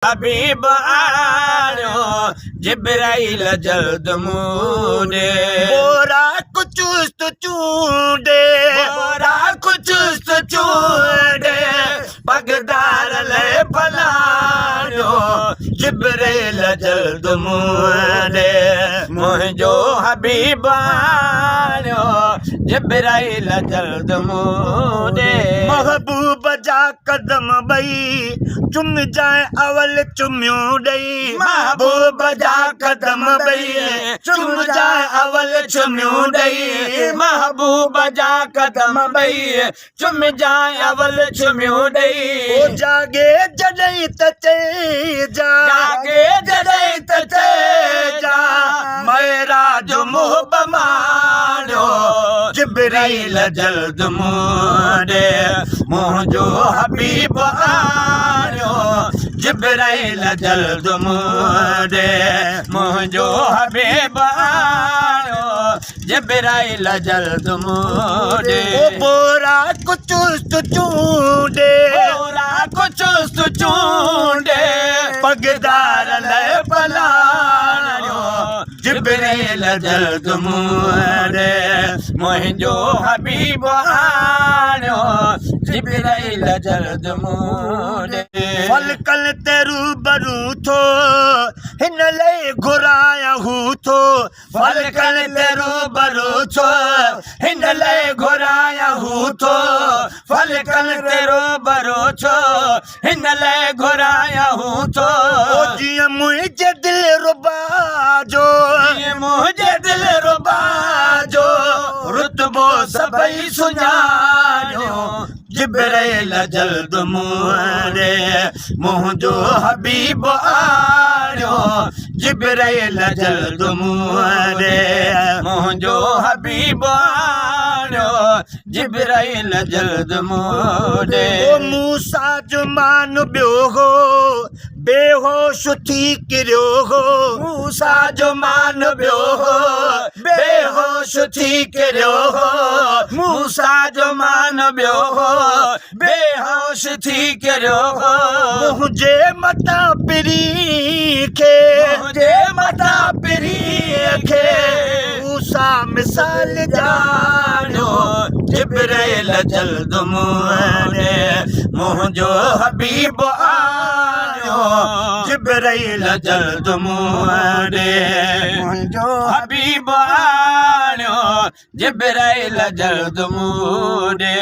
हबीब आयो जिब्राइल जल्द मूंडे बोरा कुचुस्त चूंडे बोरा कुचुस्त चूंडे पगदार ले भलायो जिब्राइल जल्द मूंडे मुंहिंजो हबीब आयो जिब्राइल जल्द मूंडे महबूब जा कदम बई चुम जाए अवल चुम्यूं ॾई महबूब जा कदम बई चुम जाए अवल चुम्यूं ॾई महबूब जा कदम बई चुम जाए अवल चुम्यूं ॾई ओ जागे जॾहिं त चइजा जागे जॾहिं त चइजा मेरा जो मुहब माणियो जिब्राइल जल्द मूंडे मुंहिंजो हबीब आयो जिब्राइल जल्द मूंडे मुंहिंजो हबीब आयो जिब्राइल जल्द मूंडे ओ बोरा कुचुस्त चूंडे बोरा कुचुस्त चूंडे पगदार ले भलायो जिब्राइल जल्द मूंडे मुंहिंजो हबीब आयो जिब्राइल जल्द मूंडे फलकल ते रूबरू थो हिन लाइ घुराया हूं थो फलकल ते रूबरू थो हिन लाइ घुराया हूं थो फलकल ते रूबरू थो हिन लाइ घुराया हूं थो ओ जीअं मुंहिंजे दिल रुबा जो मुंहिंजे दिल रुबा जो रुतबो सभई सुञाणियो जिब्राइल जल्द मूंडे मुंहिंजो हबीब आयो जिब्राइल जल्द मूंडे मुंहिंजो हबीब आयो जिब्राइल जल्द मूंडे ओ मूसा जो मान ॿियो हो बेहोश थी किरियो हो मूसा जो मान ॿियो हो बेहोश थी किरियो हो मूसा जो मान ॿियो हो बेहोश थी किरियो हो मुंहिंजे मथां पिरी खे मुंहिंजे मथां पिरी खे मूसा मिसाल ॼाणियो जिब्राइल जल्द मूंडे मुंहिंजो हबीब आयो जिब्राइल जल्द मूंडे मुंहिंजो हबीब आयो जिब्राइल जल्द मूंडे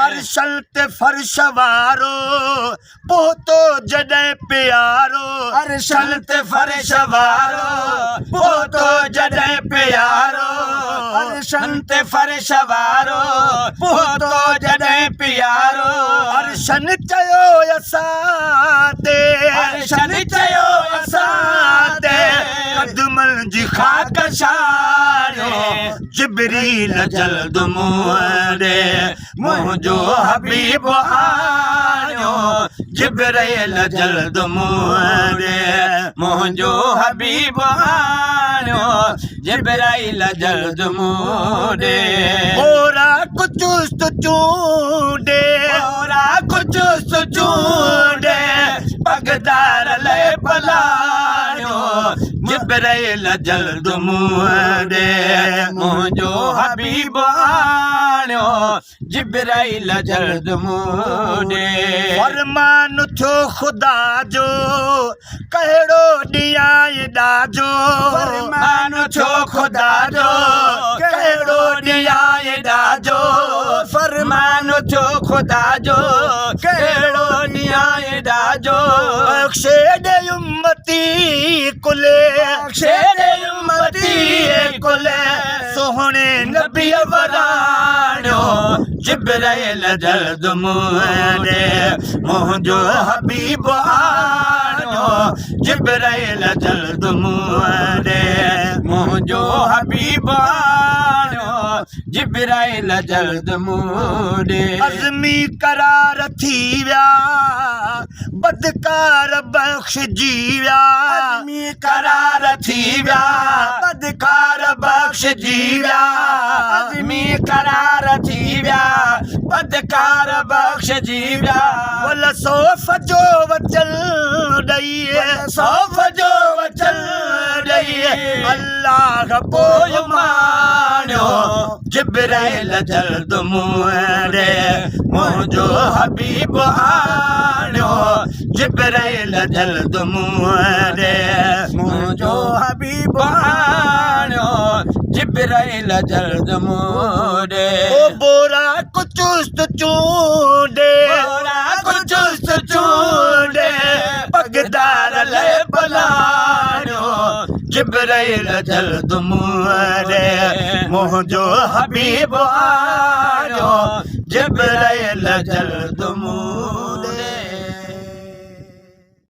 अर्शल ते फर्श वारो पहुतो जॾहिं प्यारो अर्शल ते फर्श वारो पहुतो जॾहिं प्यारो अर्शन ते फर्श वारो पहुतो जॾहिं प्यारो अर्शन चयो असां ते अर्शन चयो असां ते कदमनि जी खाक छाड़ियो जिब्रील जल्द मूंडे मुंहिंजो हबीब आयो जिब्राइल जल्द मूंडे मुंहिंजो हबीब आयो जिब्राइल जल्द मूंडे बोरा कुचुस्त चूंडे बोरा कुचुस्त चूंडे पगदार ले भलायो जिब्राइल जल्द मूंडे मुंहिंजो हबीब आयो जिब्राइल जल्द मूंडे फरमान थियो खुदा जो कहिड़ो ॾींहुं ॾाजो फरमान थियो खुदा जो कहिड़ो ॾींहुं ॾाजो फरमान थियो खुदा जो कहिड़ो ॾींहुं ॾाजो बख़्शे ॾे उम्मती कुले बख़्शे ॾे उम्मती कुले सोहणे नबी वराणियो जिब्राइल जल्द मूंडे मुंहिंजो हबीब आयो जिब्राइल जल्द मूंडे मुंहिंजो हबीब आयो जिब्राइल जल्द मूंडे अज़मी करार थी विया बदकार बख्श जीव्या आदमी करार थी व्या बदकार बख्श जीव्या आदमी करार थी व्या बदकार बख्श जीव्या वल सोफ जो वचल ॾई सौफ जो वचन ॾई अल्लाह पोइ माणियो जिब्राइल जल्द मुंडे मुंहिंजो हबीब आणियो जिब्राइल जल्द मुंडे मुंहिंजो हबीब आणियो जिब्राइल जल्द मुंडे ओ बोरा कुचुस्त चूंडे बोरा कुचुस्त चूंडे पगदार ले बलाणियो जिब्राइल जल्द मुंडे मुंहिंजो हबीब आणियो जिब्राइल जल्द मुंडे